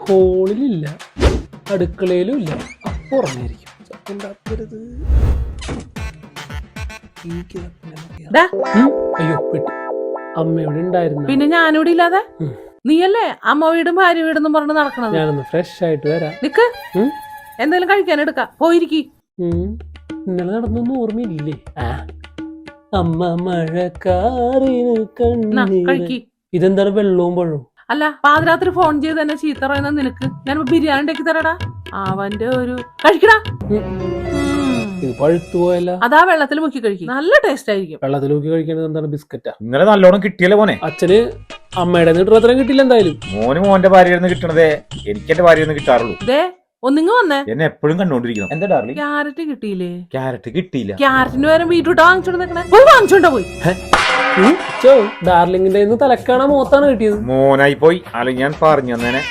ഹോളിലില്ല, അടുക്കളയിലും ഇല്ല, അപ്പൊ ഉറങ്ങിയിരിക്കും. അയ്യോ പെട്ടു. അമ്മയോട് ഉണ്ടായിരുന്നു. പിന്നെ ഞാനിവിടെ ഇല്ലാതെ നീയല്ലേ അമ്മ വീടും ഭാര്യ വീടെന്നും പറഞ്ഞ് നടക്കണത്. ഞാനൊന്ന് ഫ്രഷ് ആയിട്ട് വരാം. നിക്ക്, എന്തെങ്കിലും കഴിക്കാൻ എടുക്കാം, പോയിരിക്കി. ഇന്നലെ നടന്നൊന്നും ഓർമ്മയില്ലേ? അമ്മ മഴക്കാറിന് കണ്ണി. ഇതെന്താണ് വെള്ളവും പഴവും? അല്ല, പാതിരാത്രി ഫോൺ ചെയ്ത് തന്നെ ചീത്ത പറയുന്ന നിനക്ക് ഞാൻ ബിരിയാണി ഉണ്ടാക്കി തരടാ. അവന്റെ ഒരു കഴിക്കടാ. ഇത് പഴുത്തു പോയല്ല. അതാ വെള്ളത്തിൽ മുക്കി കഴിക്കും, നല്ല ടേസ്റ്റ് ആയിരിക്കും. വെള്ളത്തിൽ മുക്കി കഴിക്കുന്നത് എന്താണ്? ബിസ്ക്കറ്റാ. ഇന്നലെ നല്ലോണം കിട്ടിയല്ലേ മോനെ? അച്ഛന് അമ്മയുടെ കിട്ടുന്ന അത്രയും കിട്ടില്ല എന്തായാലും. മോന്റെ ഭാര്യയിൽ കിട്ടണതേ എനിക്ക് എന്റെ ഭാര്യയിൽ കിട്ടാറുള്ളൂ. ഒന്നിങ്ങ് വന്നേ, എന്നെ എപ്പോഴും കണ്ടോണ്ടിരിക്കണം. എന്താ ഡാർലിംഗ്? ക്യാരറ്റ് കിട്ടിയില്ലേ? ക്യാരറ്റ് കിട്ടിയില്ല. ക്യാരറ്റിന് വരെ ബീറ്റ്റൂട്ട് വാങ്ങിച്ചോണ്ട് നിക്കണേ. പോയി വാങ്ങിച്ചോണ്ടോ പോയി. ഡാർലിങ്ങിന്റെ തലക്കാണ മോത്താണ് കിട്ടിയത്. മോനായി പോയി, അല്ലെങ്കിൽ ഞാൻ പറഞ്ഞു തന്നെ.